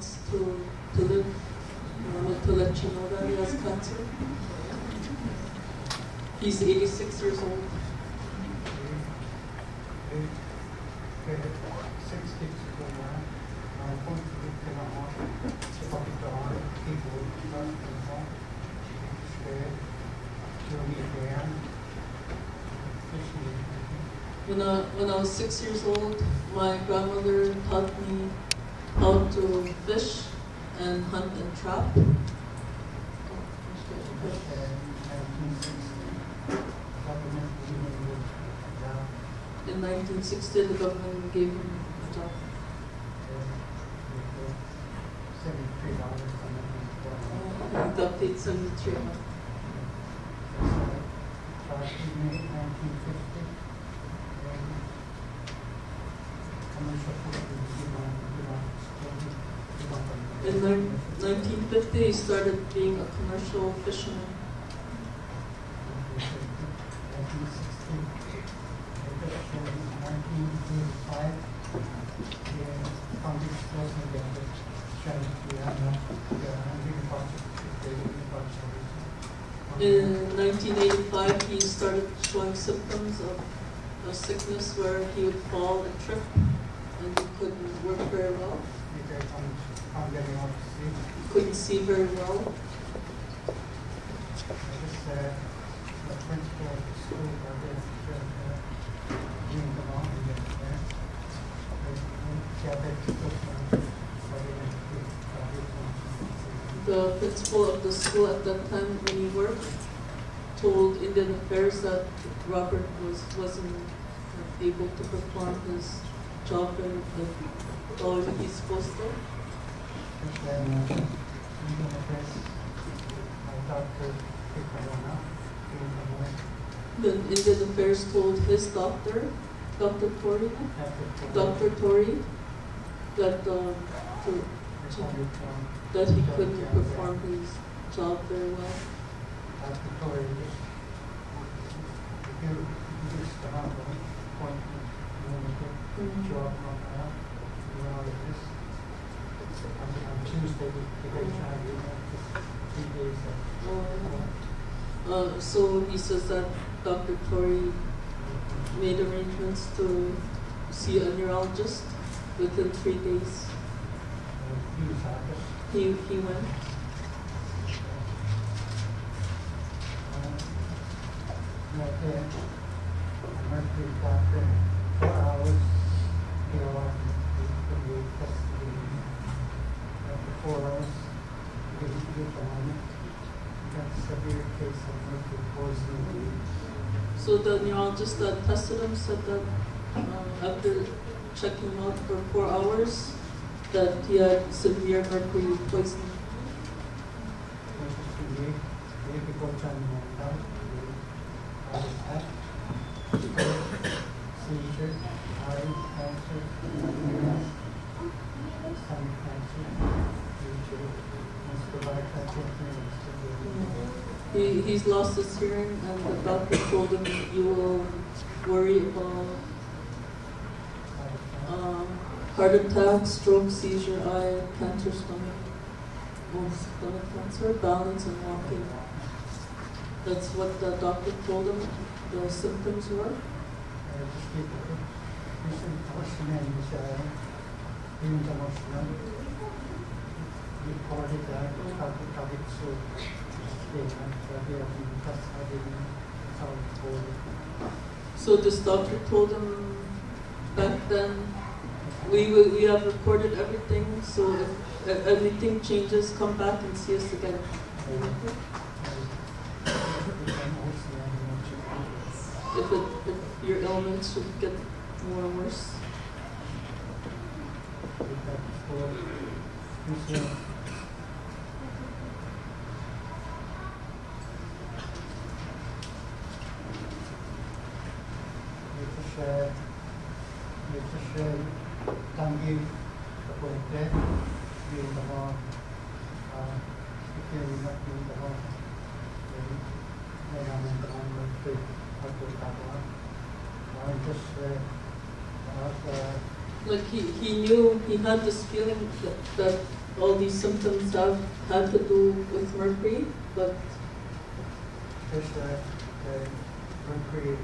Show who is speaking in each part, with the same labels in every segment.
Speaker 1: wants to live, to let you know that he has cancer. He's 86 years old. When I was 6 years old, my grandmother taught me how to fish and hunt and trap. In 1960, the government gave him a job. He got paid $73. In 1950, he started being a commercial fisherman. In 1985, he started showing symptoms of a sickness where he would fall and trip, and he couldn't work very well. He couldn't see very well. The principal of the school at that time, when he worked, told Indian Affairs that Robert wasn't able to perform his job in the way he's supposed to. Then Indian Affairs told his doctor, Dr. Tori, that he couldn't perform his job very well. So he says that Dr. Tori made arrangements to see a neurologist within 3 days. He went.
Speaker 2: Mercury doctor, 4 hours, after 4 hours, got a severe case of mercury poisoning.
Speaker 1: So the neurologist that tested him said that after checking him out for 4 hours, that he had severe mercury poisoning.
Speaker 2: Seizure, eye cancer, stomach cancer,
Speaker 1: He's lost his hearing, and the doctor told him, you will worry about heart attack, stroke, seizure, eye cancer, stomach cancer, balance and walking. That's what the doctor told him the symptoms were. So this doctor told him back then, we have recorded everything, so if anything changes, come back and see us again. If your ailments should get more and worse. Like he knew, he had this feeling that all these symptoms have had to do with mercury, but
Speaker 2: There's the mercury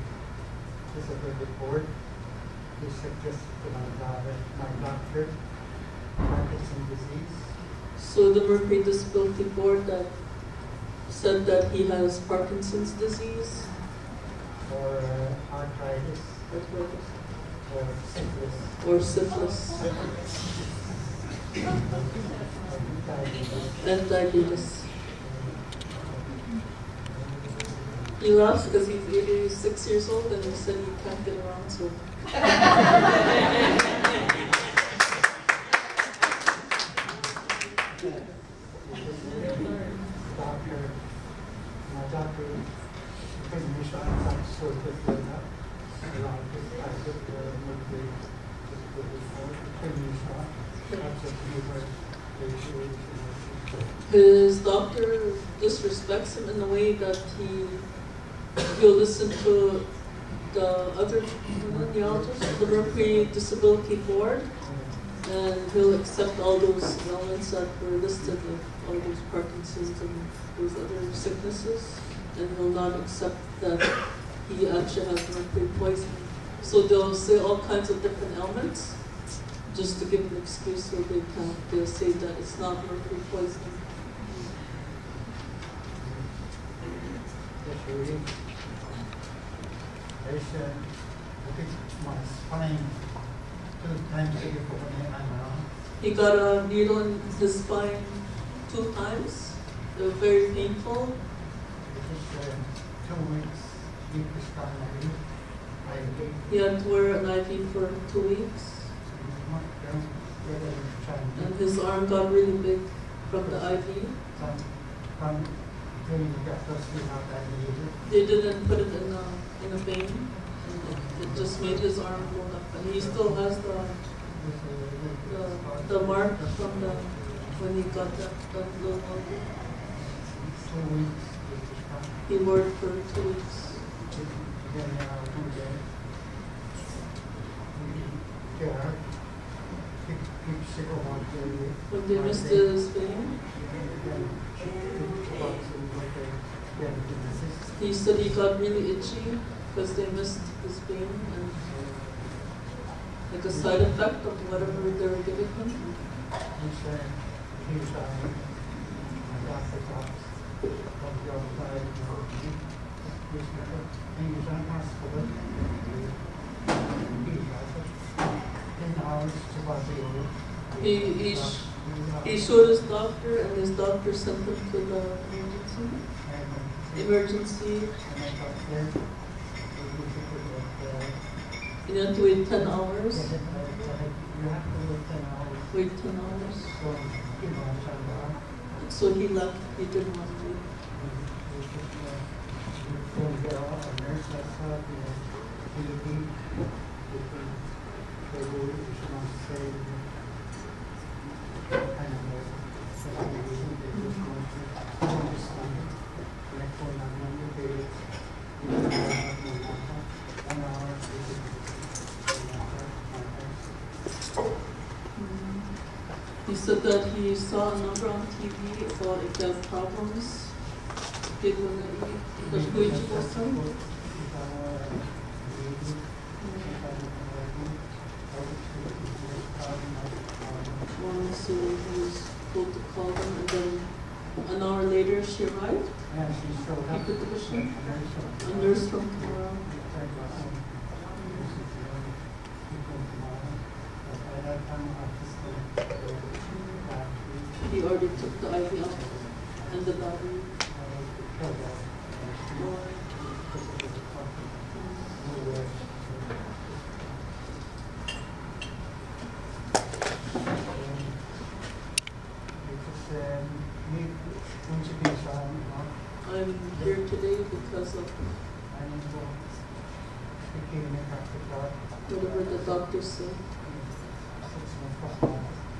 Speaker 2: disability board. He suggested to my doctor Parkinson's disease.
Speaker 1: so the mercury disability board that said that he has Parkinson's disease,
Speaker 2: Or arthritis,
Speaker 1: arthritis,
Speaker 2: or syphilis,
Speaker 1: or syphilis,
Speaker 2: diabetes.
Speaker 1: and diabetes. He laughs because he's 86 years old and he said he can't get around, so.
Speaker 2: My doctor couldn't be sure I'm sure that
Speaker 1: His doctor disrespects him in the way that he'll listen to the other neurologist, the Mercury Disability Board, and he'll accept all those ailments that were listed, like all those Parkinson's and those other sicknesses, and he'll not accept that he actually has mercury poisoning. So they'll say all kinds of different ailments just to give an excuse so they'll say that it's not mercury poisoning.
Speaker 2: I think my spine 2 times bigger for me and
Speaker 1: He got a needle in his spine 2 times. They were very painful.
Speaker 2: It was 2 weeks, deep spine.
Speaker 1: He had to wear an IV for 2 weeks. And his arm got really big from the IV. They didn't put it in a vein. And it just made his arm go up. And he still has the mark from when he got that little marker.
Speaker 2: 2 weeks.
Speaker 1: He worked for 2 weeks. When they missed his vein, he said he got really itchy because they missed his vein, and like a side effect of whatever they were giving him. He showed his doctor, and his doctor sent him to the emergency. You have to wait 10 hours. Wait 10 hours. So he left. He didn't want to leave. He said that he saw a number on TV about if they have problems. People in the system. So he was told to call them, and then an hour later she arrived. He put the machine. A nurse from tomorrow. He already took the IV out and the battery. I'm here today because of whatever the doctor said.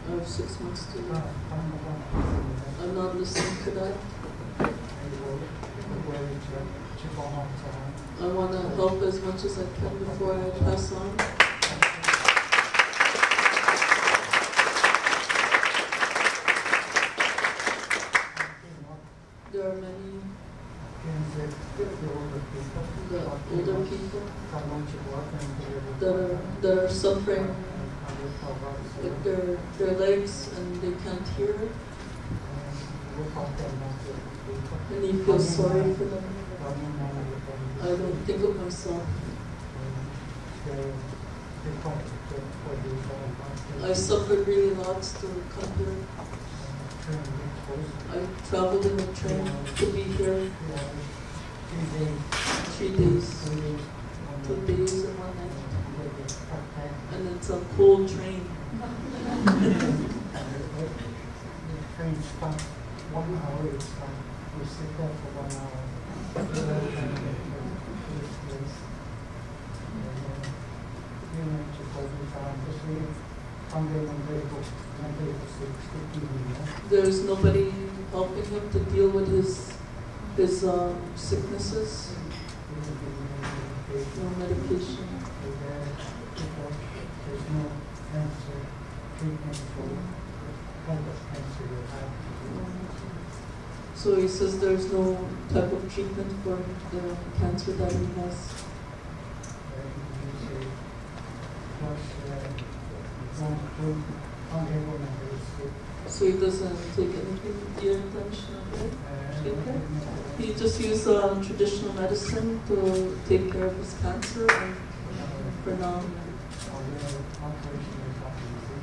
Speaker 1: I have 6 months to live. I'm not listening to that. I want to help as much as I can before I pass on.
Speaker 2: the older people.
Speaker 1: The older people
Speaker 2: that
Speaker 1: that are suffering with their legs and they can't hear it. And you feel sorry for them. I don't think of myself. I suffered really lots to come here. I traveled in a train to be here. 3 days, 2 days and 1 night. And it's a cold train.
Speaker 2: The train stopped 1 hour, it stopped. We sit there for 1 hour.
Speaker 1: There's nobody helping him to deal with his sicknesses. No medication.
Speaker 2: There's no cancer treatment for the type of cancer you have.
Speaker 1: So he says there's no type of treatment for the cancer that he has. So he doesn't take anything intention of it? He just uses traditional medicine to take care of his cancer and for now.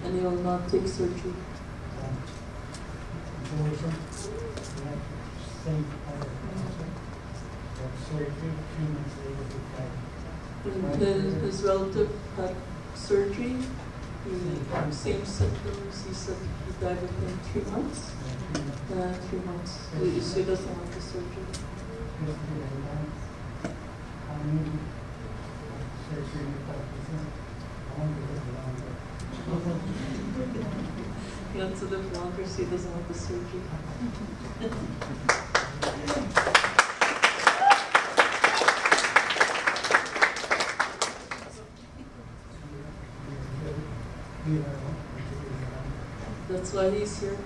Speaker 1: And he will not take surgery. His relative had surgery. Same symptoms. He said he died within 3 months. 3 months. So he doesn't want the surgery. He wants to live longer, so he doesn't want the surgery. That's why he's here.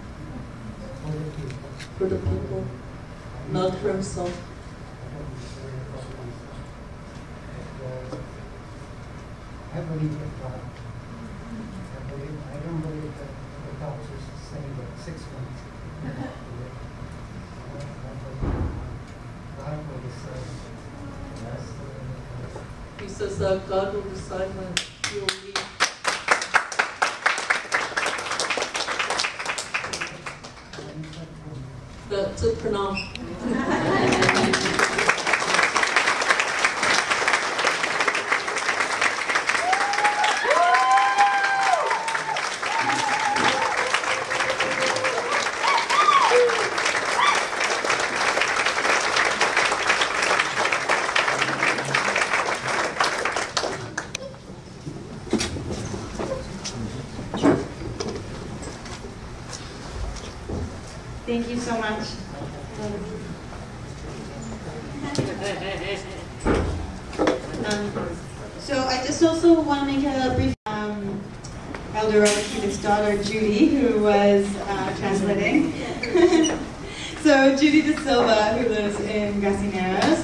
Speaker 1: For the people, not for himself.
Speaker 2: I believe in God. I don't believe that the doctors say that 6 months. God will decide.
Speaker 1: He says that God will decide when he will leave. That's it for now.
Speaker 3: Thank you so much. So I just also want to make a brief Elder Robert's daughter Judy, who was translating. So Judy Da Silva, who lives in Grassy Narrows,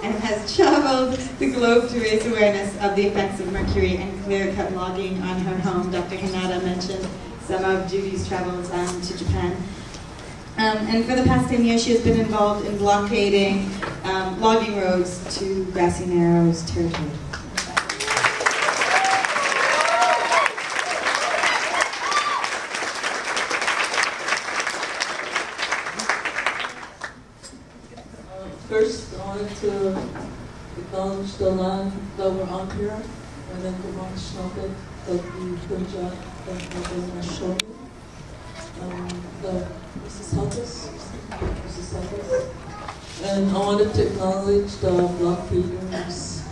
Speaker 3: and has traveled the globe to raise awareness of the effects of mercury and clear-cut logging on her home. Dr. Hanada mentioned some of Judy's travels to Japan. And for the past 10 years, she has been involved in blockading logging roads to Grassy Narrows territory.
Speaker 1: First, I wanted to acknowledge the land that we're on here, and then go on Shnabit, that the Punjab, that we're going to show you. And I wanted to acknowledge the blockaders.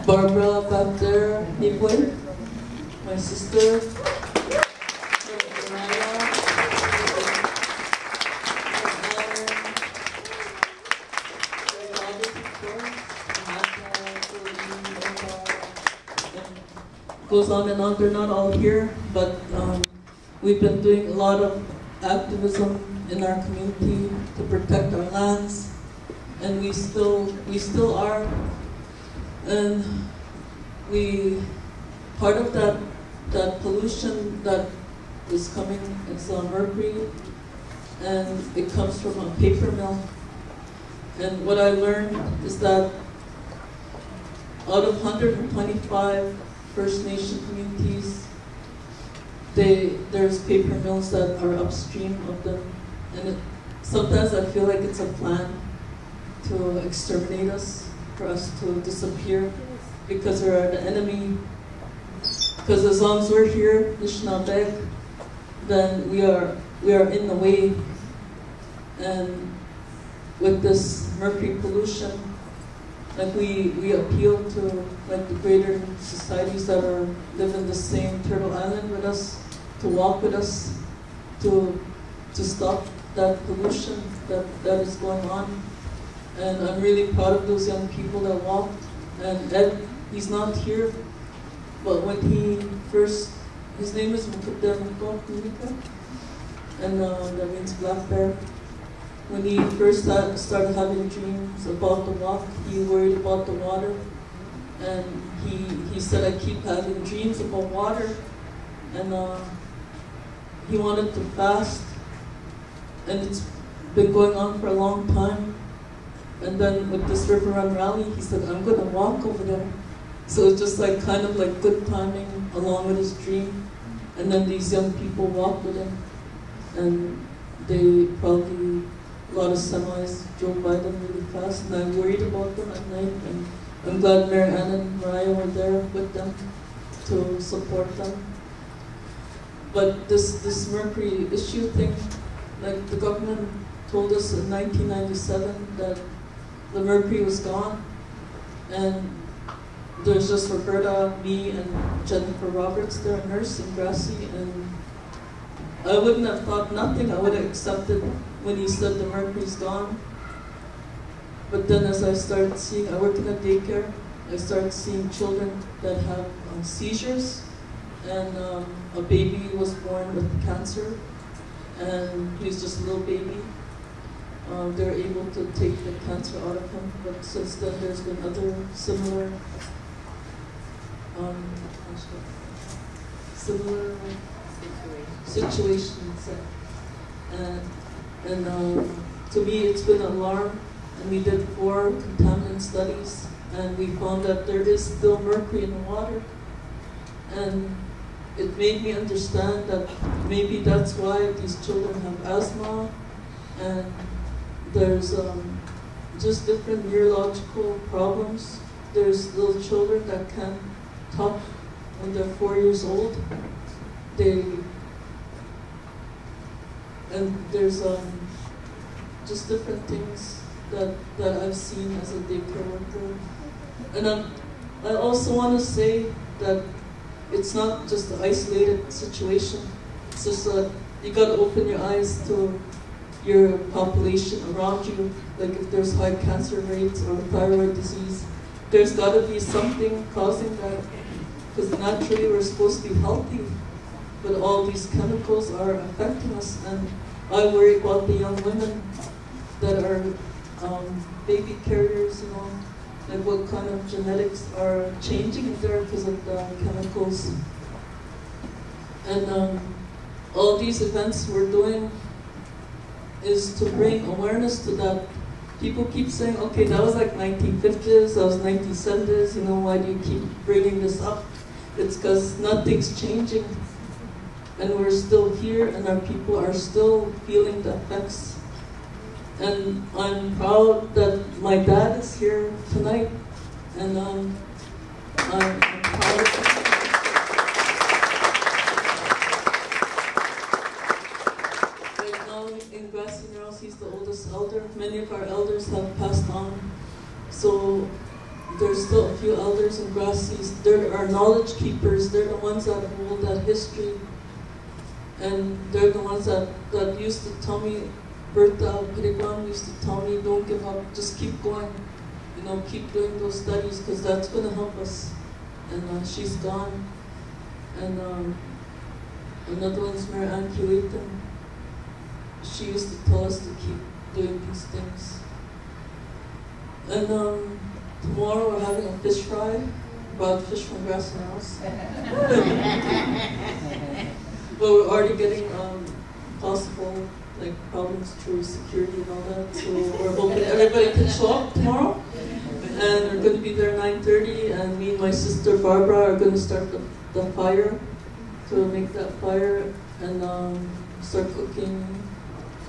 Speaker 1: Barbara back there, Nipwin, my sister. Goes on and on. They're not all here, but we've been doing a lot of activism in our community to protect our lands, and we still are. And part of that pollution that is coming, it's mercury, and it comes from a paper mill. And what I learned is that out of 125 First Nation communities, there's paper mills that are upstream of them. And sometimes I feel like it's a plan to exterminate us, for us to disappear, because we are the enemy. Because as long as we're here, Nishnabeg, then we are in the way. And with this mercury pollution, like we appeal to like the greater societies that live in the same Turtle Island with us, to walk with us, to stop that pollution that is going on. And I'm really proud of those young people that walked. And Ed, he's not here, but when his name is Mukademko, and that means black bear. When he first started having dreams about the walk, he worried about the water. And he said, I keep having dreams about water. And he wanted to fast. And it's been going on for a long time. And then with this River Run rally, he said, I'm going to walk over there. So it's just like kind of like good timing along with his dream. And then these young people walked with him. And they probably, a lot of semis drove by them really fast. And I worried about them at night. And I'm glad Mary Ann and Mariah were there with them to support them. But this mercury issue thing, like the government told us in 1997 that the mercury was gone, and there's just Roberta, me, and Jennifer Roberts, they're a nurse in Grassy, and I wouldn't have thought nothing. I would have accepted when he said the mercury's gone. But then as I started seeing, I work in a daycare, I started seeing children that have seizures, and a baby was born with cancer, and he's just a little baby. They're able to take the cancer out of him, but since then there's been other similar situations. And to me it's been an alarm, and we did 4 contaminant studies, and we found that there is still mercury in the water. And it made me understand that maybe that's why these children have asthma, and there's just different neurological problems. There's little children that can't talk when they're 4 years old. And there's just different things that I've seen as a daycare worker. And I also want to say that it's not just an isolated situation. It's just that you got to open your eyes to your population around you. Like if there's high cancer rates or thyroid disease, there's got to be something causing that. Because naturally we're supposed to be healthy, but all these chemicals are affecting us. And I worry about the young women that are baby carriers, you know, like what kind of genetics are changing in there because of the chemicals. And all these events we're doing is to bring awareness to that. People keep saying, okay, that was like 1950s, that was 1970s, you know, why do you keep bringing this up? It's because nothing's changing, and we're still here, and our people are still feeling the effects. And I'm proud that my dad is here tonight, and I'm proud of him. Right now in Grassy Narrows, he's the oldest elder. Many of our elders have passed on, so there's still a few elders in Grassy. They're our knowledge keepers. They're the ones that hold that history, and they're the ones that used to tell me, Bertha Pirigwan used to tell me, don't give up, just keep going, you know, keep doing those studies, because that's going to help us. And she's gone. And another one's Mary Ann Kiwaitan. She used to tell us to keep doing these things. And tomorrow we're having a fish fry, brought fish from Grassy Narrows. But we're already getting possible problems through security and all that. So we're hoping everybody can show up tomorrow. And we're going to be there 9:30, and me and my sister Barbara are going to start the fire, to make that fire and start cooking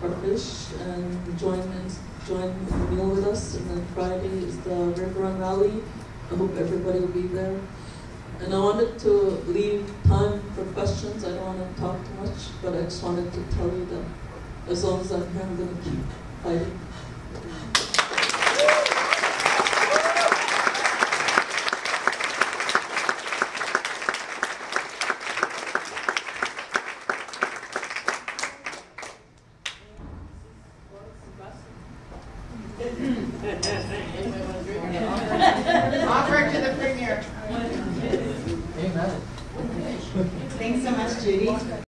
Speaker 1: our fish and join the meal with us. And then Friday is the River Run Rally. I hope everybody will be there. And I wanted to leave time for questions. I don't want to talk too much, but I just wanted to tell you that as long as I'm here, I'm going to keep fighting.
Speaker 4: Offer to the premier.
Speaker 2: Amen.
Speaker 3: Thanks so much, Judy.